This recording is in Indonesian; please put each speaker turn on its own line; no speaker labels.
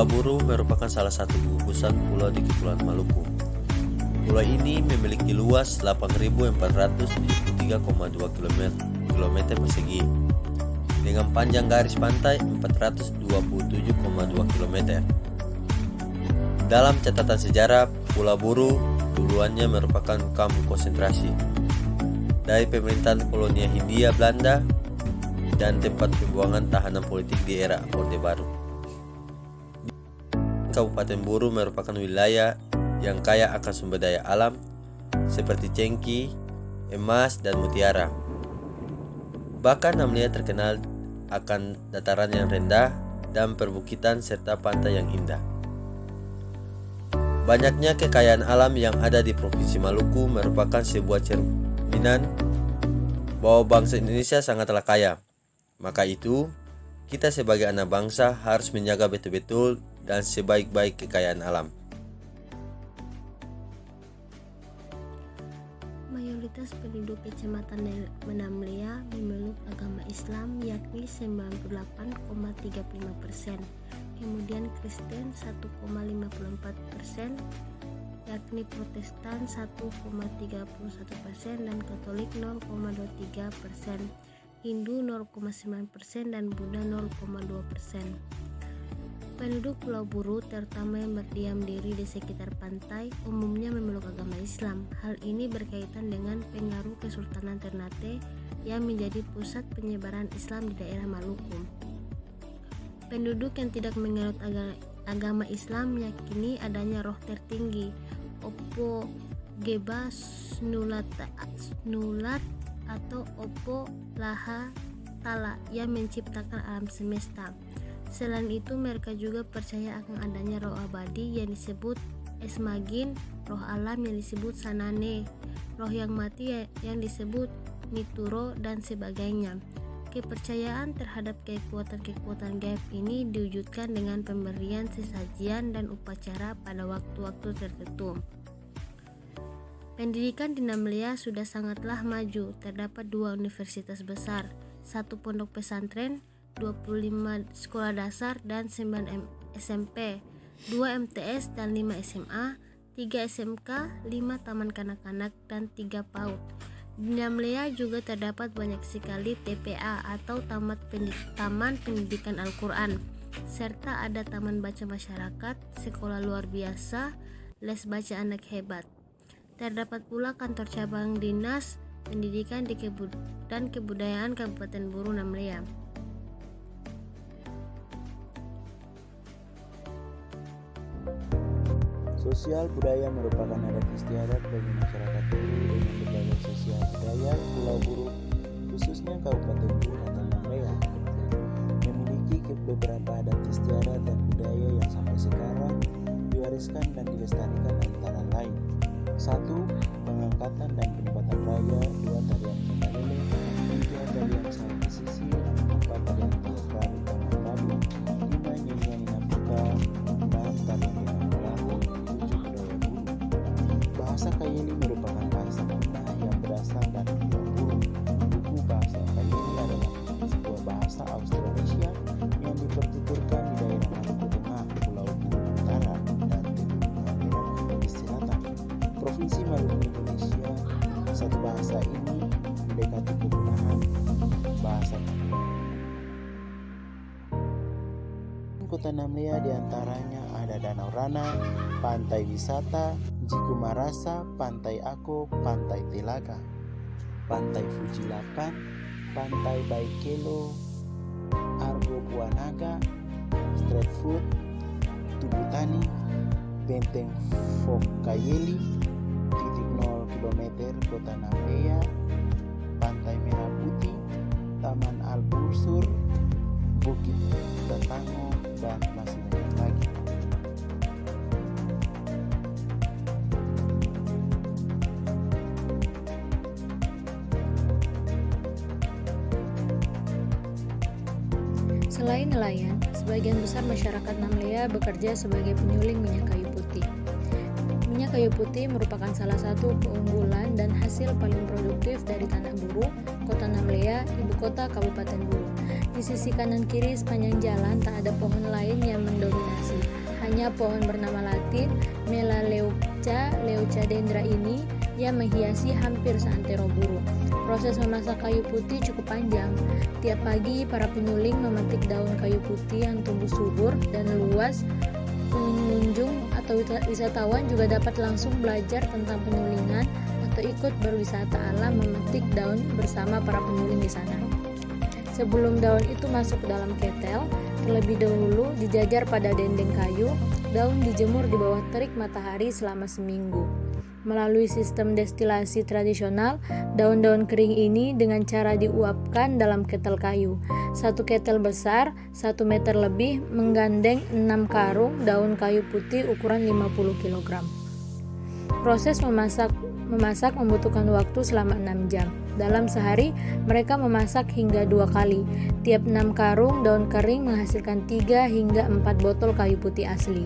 Pulau Buru merupakan salah satu gugusan pulau di Kepulauan Maluku. Pulau ini memiliki luas 8.473,2 km persegi dengan panjang garis pantai 427,2 km. Dalam catatan sejarah, Pulau Buru duluannya merupakan kamp konsentrasi dari pemerintahan kolonial Hindia Belanda dan tempat pembuangan tahanan politik di era Orde Baru. Kabupaten Buru merupakan wilayah yang kaya akan sumber daya alam seperti cengkeh, emas, dan mutiara. Bahkan Namlia terkenal akan dataran yang rendah dan perbukitan serta pantai yang indah. Banyaknya kekayaan alam yang ada di Provinsi Maluku merupakan sebuah cerminan bahwa bangsa Indonesia sangatlah kaya. Maka itu, kita sebagai anak bangsa harus menjaga betul-betul dan sebaik-baik kekayaan alam.
Mayoritas penduduk Kecamatan Namlia memeluk agama Islam yakni 98,35%, kemudian Kristen 1,54%, yakni Protestan 1,31% dan Katolik 0,23%, Hindu 0,9% dan Buddha 0,2%. Penduduk Pulau Buru, terutama yang berdiam diri di sekitar pantai, umumnya memeluk agama Islam. Hal ini berkaitan dengan pengaruh Kesultanan Ternate yang menjadi pusat penyebaran Islam di daerah Maluku. Penduduk yang tidak menganut agama Islam meyakini adanya roh tertinggi, Opo Geba Snulat atau Opo Laha Tala yang menciptakan alam semesta. Selain itu, mereka juga percaya akan adanya roh abadi yang disebut Esmagin, roh alam yang disebut Sanane, roh yang mati yang disebut Nituro, dan sebagainya. Kepercayaan terhadap kekuatan-kekuatan gaib ini diwujudkan dengan pemberian sesajian dan upacara pada waktu-waktu tertentu. Pendidikan di Namlia sudah sangatlah maju. Terdapat 2 universitas besar, 1 pondok pesantren, 25 sekolah dasar dan 9 SMP, 2 MTS dan 5 SMA, 3 SMK, 5 taman kanak-kanak dan 3 PAUD. Di Namlia juga terdapat banyak sekali TPA atau Taman Pendidikan Al-Quran, serta ada taman baca masyarakat, sekolah luar biasa, les baca anak hebat. Terdapat pula kantor cabang Dinas Pendidikan dan Kebudayaan Kabupaten Buru Namlia.
Sosial budaya merupakan adat istiadat bagi masyarakat Buru dengan berbagai sosial budaya Pulau Buru, khususnya Kabupaten Buru atau Namlia, memiliki beberapa adat istiadat dan budaya yang sampai sekarang diwariskan dan dilestarikan antara lain: 1. Pengangkatan dan penempatan raya, 2. Tarian Kendalele, 3. Tarian Saat Sisi, 4. Tarian Teatrali Taman Babi, 5. Nyanyian Inapuka, 6. Tarian Dinamulaku. Bahasa Kayeli merupakan bahasa kuno yang berasal dari Pulau Buru. Buku bahasa Kayeli adalah sebuah bahasa Austronesia yang dipertuturkan di daerah Maluku Tengah, Pulau Buru Utara, dan Teluk Benua Selatan, Provinsi Maluku, Indonesia. Satu bahasa ini mendekati kegunaan bahasa Kota Namlia diantaranya ada Danau Rana, Pantai Wisata, Jikumarasa, Pantai Ako, Pantai Telaga, Pantai Fujilapan, Pantai Baikelo, Argo Buanaga, Street Food, Tubutani, Benteng Fok Kayeli, titik 0 km Kota Namlia, Pantai Merah Putih, Taman Al-Bursur, Bukit Tetango, dan masih banyak lagi.
Selain nelayan, sebagian besar masyarakat Namlia bekerja sebagai penyuling minyak kayu putih. Minyak kayu putih merupakan salah satu keunggulan dan hasil paling produktif dari Tanah Buru, Kota Namlia, ibu kota Kabupaten Buru. Di Di sisi kanan kiri sepanjang jalan tak ada pohon lain yang mendominasi. Hanya pohon bernama latin Melaleuca leucadendra ini yang menghiasi hampir seantero burung. Proses memasak kayu putih cukup panjang. Tiap pagi para penyuling memetik daun kayu putih yang tumbuh subur dan luas. Pengunjung atau wisatawan juga dapat langsung belajar tentang penyulingan atau ikut berwisata alam memetik daun bersama para penyuling di sana. Sebelum daun itu masuk ke dalam ketel, terlebih dahulu dijajar pada dendeng kayu. Daun dijemur di bawah terik matahari selama seminggu. Melalui sistem destilasi tradisional, daun-daun kering ini dengan cara diuapkan dalam ketel kayu. Satu ketel besar, 1 meter lebih, menggandeng 6 karung daun kayu putih ukuran 50 kg. Proses memasak membutuhkan waktu selama 6 jam. Dalam sehari, mereka memasak hingga 2 kali. Tiap 6 karung daun kering menghasilkan 3 hingga 4 botol kayu putih asli.